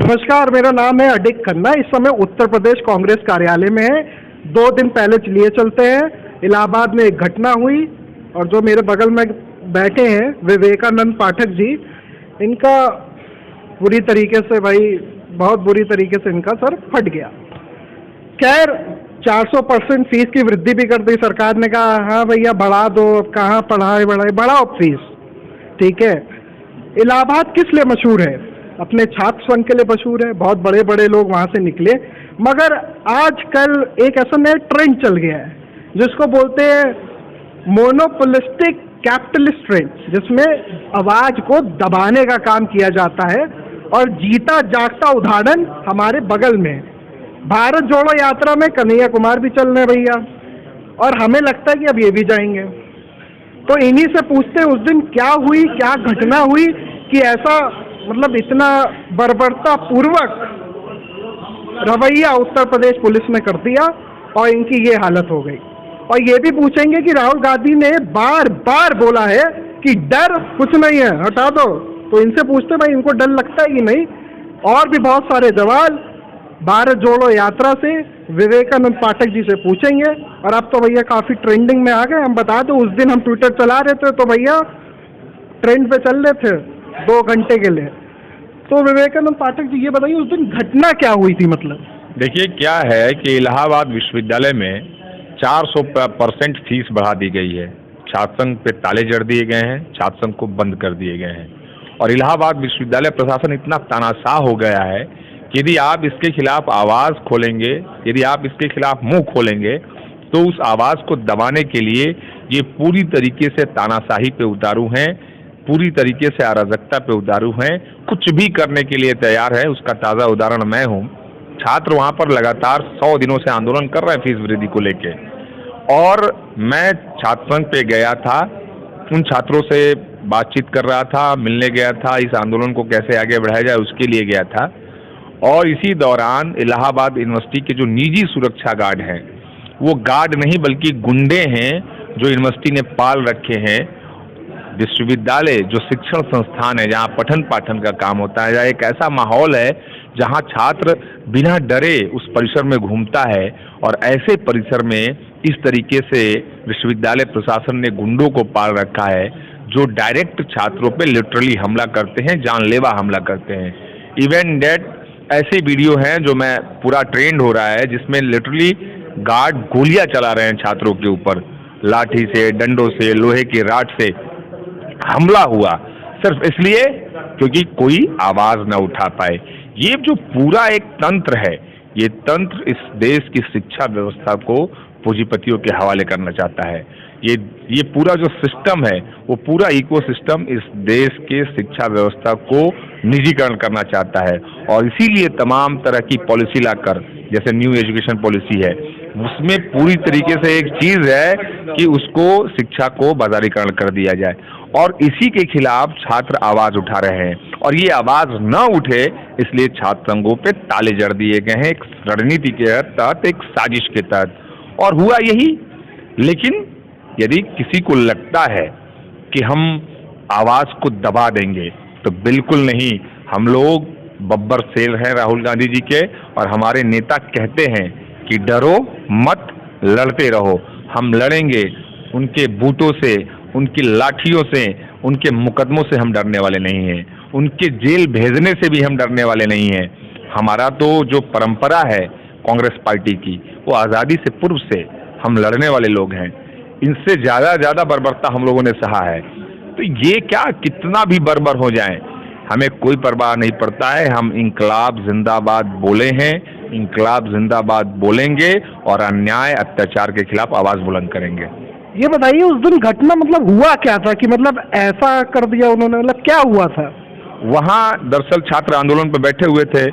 नमस्कार, मेरा नाम है अडिक खन्ना। इस समय उत्तर प्रदेश कांग्रेस कार्यालय में है। 2 दिन पहले चलिए चलते हैं, इलाहाबाद में एक घटना हुई और जो मेरे बगल में बैठे हैं विवेकानंद पाठक जी, इनका बुरी तरीके से बहुत बुरी तरीके से इनका सर फट गया। खैर 400% फीस की वृद्धि भी कर दी सरकार ने। कहा हाँ भैया बढ़ा दो, अब कहाँ बढ़ाओ फीस, ठीक है। इलाहाबाद किस लिए मशहूर है? अपने छात्र संघ के लिए मशहूर है। बहुत बड़े बड़े लोग वहाँ से निकले। मगर आजकल एक ऐसा नया ट्रेंड चल गया है जिसको बोलते हैं मोनोपोलिस्टिक कैपिटलिस्ट ट्रेंड, जिसमें आवाज को दबाने का काम किया जाता है। और जीता जागता उदाहरण हमारे बगल में भारत जोड़ो यात्रा में कन्हैया कुमार भी चल रहे भैया, और हमें लगता है कि अब ये भी जाएंगे। तो इन्हीं से पूछते हैं उस दिन क्या हुई, क्या घटना हुई कि ऐसा इतना बर्बरता पूर्वक रवैया उत्तर प्रदेश पुलिस ने कर दिया और इनकी ये हालत हो गई। और ये भी पूछेंगे कि राहुल गांधी ने बार बार बोला है कि डर कुछ नहीं है, हटा दो। तो इनसे पूछते भाई इनको डर लगता है कि नहीं। और भी बहुत सारे सवाल भारत जोड़ो यात्रा से विवेकानंद पाठक जी से पूछेंगे। और अब तो भैया काफी ट्रेंडिंग में आ गए। हम बता दो, उस दिन हम ट्विटर चला रहे थे तो भैया ट्रेंड पे चल रहे थे 2 घंटे के लिए। तो विवेकानंद पाठक जी ये बताइए उस दिन घटना क्या हुई थी? देखिए क्या है कि इलाहाबाद विश्वविद्यालय में 400% फीस बढ़ा दी गई है। छात्र संघ पे ताले जड़ दिए गए हैं, छात्र संघ को बंद कर दिए गए हैं। और इलाहाबाद विश्वविद्यालय प्रशासन इतना तानाशाह हो गया है कि यदि आप इसके खिलाफ आवाज़ खोलेंगे, यदि आप इसके खिलाफ मुंह खोलेंगे, तो उस आवाज़ को दबाने के लिए ये पूरी तरीके से तानाशाही पे उतारू हैं, पूरी तरीके से अराजकता पे उतारू हैं, कुछ भी करने के लिए तैयार है। उसका ताज़ा उदाहरण मैं हूँ। छात्र वहाँ पर लगातार 100 दिनों से आंदोलन कर रहे हैं फीस वृद्धि को लेके। और मैं छात्र संघ पे गया था, उन छात्रों से बातचीत कर रहा था, मिलने गया था, इस आंदोलन को कैसे आगे बढ़ाया जाए उसके लिए गया था। और इसी दौरान इलाहाबाद यूनिवर्सिटी के जो निजी सुरक्षा गार्ड हैं, वो गार्ड नहीं बल्कि गुंडे हैं जो यूनिवर्सिटी ने पाल रखे हैं। विश्वविद्यालय जो शिक्षण संस्थान है, जहाँ पठन पाठन का काम होता है, जहाँ एक ऐसा माहौल है जहाँ छात्र बिना डरे उस परिसर में घूमता है, और ऐसे परिसर में इस तरीके से विश्वविद्यालय प्रशासन ने गुंडों को पाल रखा है जो डायरेक्ट छात्रों पे लिटरली हमला करते हैं, जानलेवा हमला करते हैं। इवन डेट ऐसे वीडियो हैं जो मैं पूरा ट्रेंड हो रहा है जिसमें लिटरली गार्ड गोलियां चला रहे हैं छात्रों के ऊपर, लाठी से, डंडों से, लोहे की राड से हमला हुआ, सिर्फ इसलिए क्योंकि कोई आवाज न उठा पाए। ये जो पूरा एक तंत्र है, ये तंत्र इस देश की शिक्षा व्यवस्था को पूंजीपतियों के हवाले करना चाहता है। ये पूरा जो सिस्टम है, वो पूरा इकोसिस्टम इस देश के शिक्षा व्यवस्था को निजीकरण करना चाहता है। और इसीलिए तमाम तरह की पॉलिसी लाकर, जैसे न्यू एजुकेशन पॉलिसी है, उसमें पूरी तरीके से एक चीज है कि उसको शिक्षा को बाजारीकरण कर दिया जाए। और इसी के खिलाफ छात्र आवाज उठा रहे हैं, और ये आवाज न उठे इसलिए छात्र संघों पे ताले जड़ दिए गए हैं, एक रणनीति के तहत, एक साजिश के तहत। और हुआ यही। लेकिन यदि किसी को लगता है कि हम आवाज को दबा देंगे, तो बिल्कुल नहीं। हम लोग बब्बर शेर हैं राहुल गांधी जी के, और हमारे नेता कहते हैं कि डरो मत, लड़ते रहो। हम लड़ेंगे, उनके बूटों से, उनकी लाठियों से, उनके मुकदमों से हम डरने वाले नहीं हैं, उनके जेल भेजने से भी हम डरने वाले नहीं हैं। हमारा तो जो परंपरा है कांग्रेस पार्टी की, वो आज़ादी से पूर्व से हम लड़ने वाले लोग हैं। इनसे ज़्यादा बर्बरता हम लोगों ने सहा है। तो ये क्या कितना भी बर्बर हो जाए, हमें कोई परवाह नहीं पड़ता है। हम इंकलाब जिंदाबाद बोले हैं, इंकलाब जिंदाबाद बोलेंगे, और अन्याय अत्याचार के खिलाफ आवाज़ बुलंद करेंगे। ये बताइए उस दिन घटना हुआ क्या था कि ऐसा कर दिया उन्होंने? क्या हुआ था वहाँ? दरअसल छात्र आंदोलन पर बैठे हुए थे,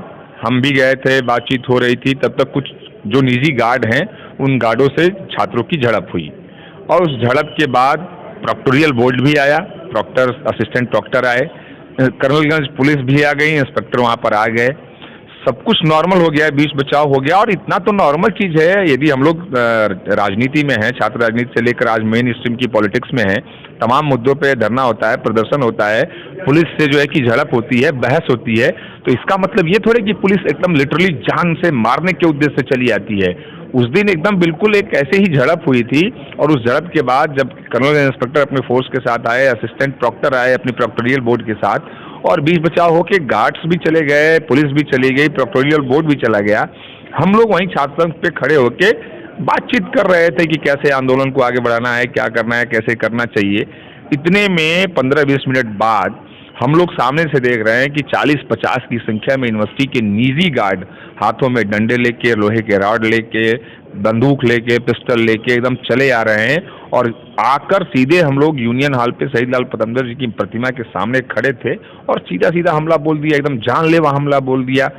हम भी गए थे, बातचीत हो रही थी। तब तक कुछ जो निजी गार्ड हैं, उन गार्डों से छात्रों की झड़प हुई, और उस झड़प के बाद प्रोक्टोरियल बोर्ड भी आया, प्रॉक्टर, असिस्टेंट प्रॉक्टर आए, कर्नलगंज पुलिस भी आ गई, इंस्पेक्टर वहाँ पर आ गए। सब कुछ नॉर्मल हो गया है, बीच बचाव हो गया। और इतना तो नॉर्मल चीज़ है, यदि हम लोग राजनीति में हैं, छात्र राजनीति से लेकर आज मेन स्ट्रीम की पॉलिटिक्स में हैं, तमाम मुद्दों पे धरना होता है, प्रदर्शन होता है, पुलिस से जो है कि झड़प होती है, बहस होती है, तो इसका मतलब ये थोड़े कि पुलिस एकदम लिटरली जान से मारने के उद्देश्य से चली आती है। उस दिन एकदम बिल्कुल एक ऐसे ही झड़प हुई थी, और उस झड़प के बाद जब कर्नल इंस्पेक्टर अपने फोर्स के साथ आए, असिस्टेंट प्रॉक्टर आए अपनी प्रॉक्टोरियल बोर्ड के साथ, और बीच बचाव होके गार्ड्स भी चले गए, पुलिस भी चली गई, प्रॉक्टोरियल बोर्ड भी चला गया, हम लोग वहीं छात्र संघ पे खड़े होके बातचीत कर रहे थे कि कैसे आंदोलन को आगे बढ़ाना है, क्या करना है, कैसे करना चाहिए। इतने में 15-20 मिनट बाद हम लोग सामने से देख रहे हैं कि 40-50 की संख्या में यूनिवर्सिटी के निजी गार्ड हाथों में डंडे लेके, लोहे के रॉड लेके, बंदूक लेके, पिस्टल लेके एकदम चले आ रहे हैं, और आकर सीधे हम लोग यूनियन हॉल पे शहीद लाल पतंदर जी की प्रतिमा के सामने खड़े थे और सीधा सीधा हमला बोल दिया, एकदम जानलेवा हमला बोल दिया।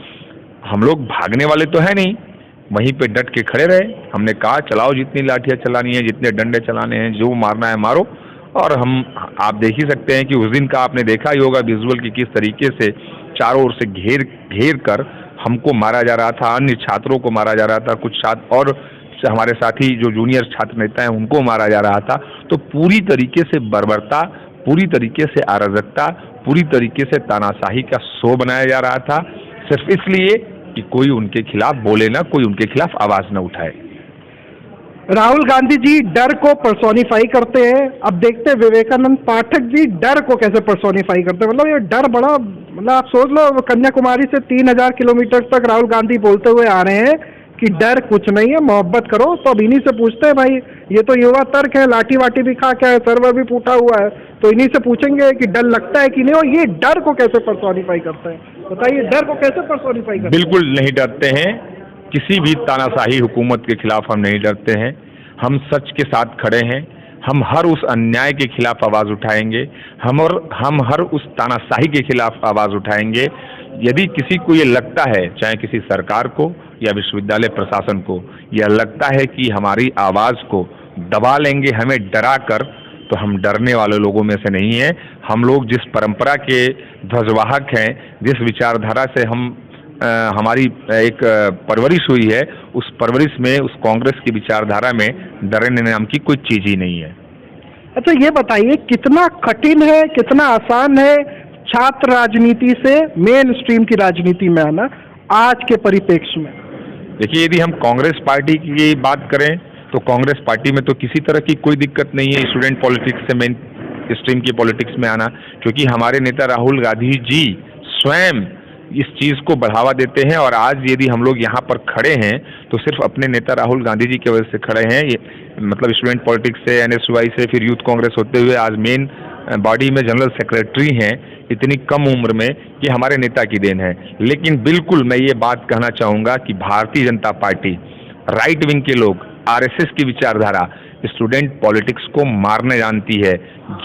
हम लोग भागने वाले तो है नहीं, वहीं पे डट के खड़े रहे। हमने कहा चलाओ जितनी लाठियां चलानी है, जितने डंडे चलाने हैं, जो मारना है मारो। और आप देख ही सकते हैं कि उस दिन का आपने देखा ही होगा विजुअल कि किस तरीके से चारों ओर से घेर कर हमको मारा जा रहा था, अन्य छात्रों को मारा जा रहा था, कुछ छात्र और हमारे साथी जो जूनियर छात्र नेता हैं उनको मारा जा रहा था। तो पूरी तरीके से बर्बरता, पूरी तरीके से अराजकता, पूरी तरीके से तानाशाही का शो बनाया जा रहा था, सिर्फ इसलिए कि कोई उनके खिलाफ बोले ना, कोई उनके खिलाफ आवाज न उठाए। राहुल गांधी जी डर को पर्सोनिफाई करते हैं। अब देखते हैं विवेकानंद पाठक जी डर को कैसे पर्सोनिफाई करते हैं। मतलब ये डर बड़ा, मतलब आप सोच लो, कन्याकुमारी से 3000 किलोमीटर तक राहुल गांधी बोलते हुए आ रहे हैं कि डर कुछ नहीं है, मोहब्बत करो। तो अब इन्हीं से पूछते हैं, भाई ये तो युवा तर्क है, लाठी वाठी भी खा क्या है, सर्वर भी फूटा हुआ है, तो इन्हीं से पूछेंगे कि डर लगता है कि नहीं, और ये डर को कैसे पर्सोनिफाई करते हैं, बताइए डर को कैसे पर्सोनिफाई करते हैं। बिल्कुल नहीं डरते हैं, किसी भी तानाशाही हुकूमत के खिलाफ हम नहीं डरते हैं, हम सच के साथ खड़े हैं, हम हर उस अन्याय के खिलाफ आवाज़ उठाएंगे, हम हर उस तानाशाही के खिलाफ आवाज़ उठाएंगे। यदि किसी को ये लगता है, चाहे किसी सरकार को या विश्वविद्यालय प्रशासन को, यह लगता है कि हमारी आवाज़ को दबा लेंगे हमें डरा कर, तो हम डरने वाले लोगों में से नहीं हैं। हम लोग जिस परंपरा के ध्वजवाहक हैं, जिस विचारधारा से हमारी एक परवरिश हुई है, उस परवरिश में, उस कांग्रेस की विचारधारा में डरने नाम की कोई चीज़ ही नहीं है। अच्छा ये बताइए कितना कठिन है, कितना आसान है छात्र राजनीति से मेन स्ट्रीम की राजनीति में आना आज के परिप्रेक्ष्य में? देखिए, यदि हम कांग्रेस पार्टी की बात करें तो कांग्रेस पार्टी में तो किसी तरह की कोई दिक्कत नहीं है स्टूडेंट पॉलिटिक्स से मेन स्ट्रीम की पॉलिटिक्स में आना, क्योंकि हमारे नेता राहुल गांधी जी स्वयं इस चीज़ को बढ़ावा देते हैं। और आज यदि हम लोग यहाँ पर खड़े हैं तो सिर्फ अपने नेता राहुल गांधी जी की वजह से खड़े हैं। ये मतलब स्टूडेंट पॉलिटिक्स से, एनएसयूआई से, फिर यूथ कांग्रेस होते हुए आज मेन बॉडी में जनरल सेक्रेटरी हैं, इतनी कम उम्र में, ये हमारे नेता की देन है। लेकिन बिल्कुल मैं ये बात कहना चाहूँगा कि Bharatiya Janata party, right wing के लोग, आरएसएस की विचारधारा स्टूडेंट पॉलिटिक्स को मारने जानती है।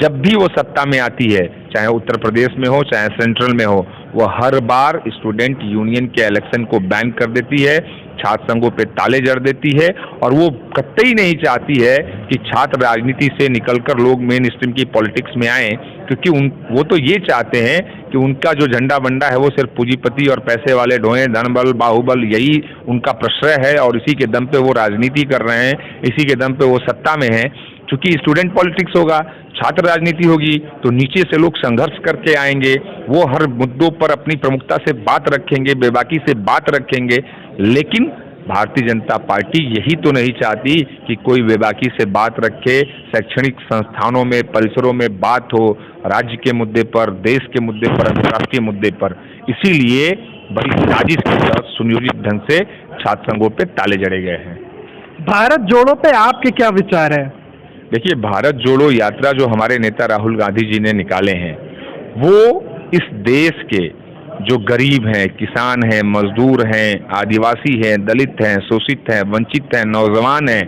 जब भी वो सत्ता में आती है, चाहे उत्तर प्रदेश में हो, चाहे सेंट्रल में हो, वो हर बार स्टूडेंट यूनियन के इलेक्शन को बैन कर देती है, छात्र संघों पे ताले जड़ देती है, और वो कतई नहीं चाहती है कि छात्र राजनीति से निकलकर लोग मेन स्ट्रीम की पॉलिटिक्स में आएँ, क्योंकि वो तो ये चाहते हैं कि उनका जो झंडा बंडा है वो सिर्फ पूंजीपति और पैसे वाले ढोएं, धनबल, बाहुबल, यही उनका प्रश्रय है, और इसी के दम पे वो राजनीति कर रहे हैं, इसी के दम पे वो सत्ता में हैं। चूंकि स्टूडेंट पॉलिटिक्स होगा, छात्र राजनीति होगी, तो नीचे से लोग संघर्ष करके आएंगे, वो हर मुद्दों पर अपनी प्रमुखता से बात रखेंगे, बेबाकी से बात रखेंगे। लेकिन भारतीय जनता पार्टी यही तो नहीं चाहती कि कोई बेबाकी से बात रखे, शैक्षणिक संस्थानों में, परिसरों में बात हो, राज्य के मुद्दे पर, देश के मुद्दे पर, अंतर्राष्ट्रीय मुद्दे पर। इसीलिए बड़ी साजिश के तहत सुनियोजित ढंग से छात्र संघों पे ताले जड़े गए हैं। भारत जोड़ो पे आपके क्या विचार है? देखिए, भारत जोड़ो यात्रा जो हमारे नेता राहुल गांधी जी ने निकाले हैं, वो इस देश के जो गरीब हैं, किसान हैं, मजदूर हैं, आदिवासी हैं, दलित हैं, शोषित हैं, वंचित हैं, नौजवान हैं,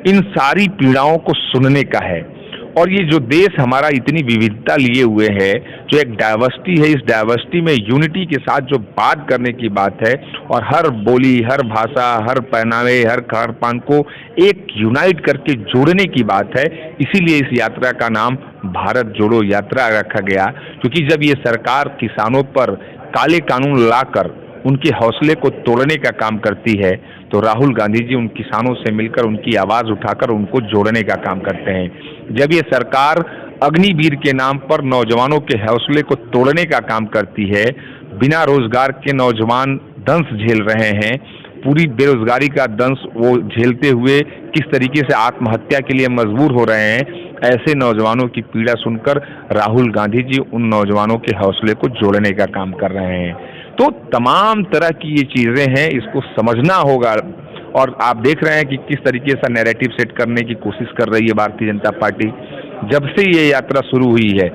इन सारी पीड़ाओं को सुनने का है। और ये जो देश हमारा इतनी विविधता लिए हुए है, जो एक डाइवर्सिटी है, इस डाइवर्सिटी में यूनिटी के साथ जो बात करने की बात है, और हर बोली, हर भाषा, हर पहनावे, हर खान पान को एक यूनाइट करके जोड़ने की बात है। इसीलिए इस यात्रा का नाम भारत जोड़ो यात्रा रखा गया, क्योंकि जब ये सरकार किसानों पर काले कानून लाकर उनके हौसले को तोड़ने का काम करती है, तो राहुल गांधी जी उन किसानों से मिलकर उनकी आवाज़ उठाकर उनको जोड़ने का काम करते हैं। जब ये सरकार अग्निवीर के नाम पर नौजवानों के हौसले को तोड़ने का काम करती है, बिना रोजगार के नौजवान दंश झेल रहे हैं, पूरी बेरोजगारी का दंश वो झेलते हुए किस तरीके से आत्महत्या के लिए मजबूर हो रहे हैं, ऐसे नौजवानों की पीड़ा सुनकर राहुल गांधी जी उन नौजवानों के हौसले को जोड़ने का काम कर रहे हैं। तो तमाम तरह की ये चीज़ें हैं, इसको समझना होगा। और आप देख रहे हैं कि किस तरीके से नैरेटिव सेट करने की कोशिश कर रही है भारतीय जनता पार्टी। जब से ये यात्रा शुरू हुई है,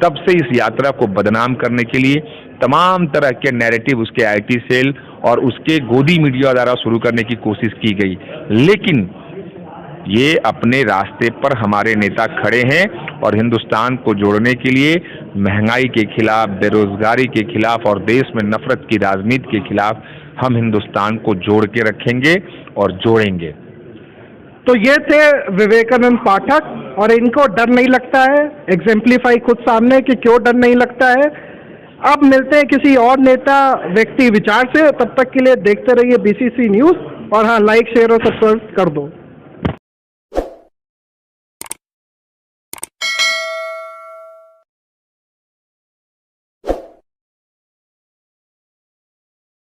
तब से इस यात्रा को बदनाम करने के लिए तमाम तरह के नैरेटिव उसके आईटी सेल और उसके गोदी मीडिया द्वारा शुरू करने की कोशिश की गई। लेकिन ये अपने रास्ते पर हमारे नेता खड़े हैं और हिंदुस्तान को जोड़ने के लिए महंगाई के खिलाफ, बेरोजगारी के खिलाफ और देश में नफरत की राजनीति के खिलाफ हम हिंदुस्तान को जोड़ के रखेंगे और जोड़ेंगे। तो ये थे विवेकानंद पाठक, और इनको डर नहीं लगता है, एग्जेम्पलीफाई खुद सामने कि क्यों डर नहीं लगता है। अब मिलते हैं किसी और नेता व्यक्ति विचार से, तब तक के लिए देखते रहिए BCC न्यूज़, और हाँ, लाइक शेयर और सब्सक्राइब कर दो।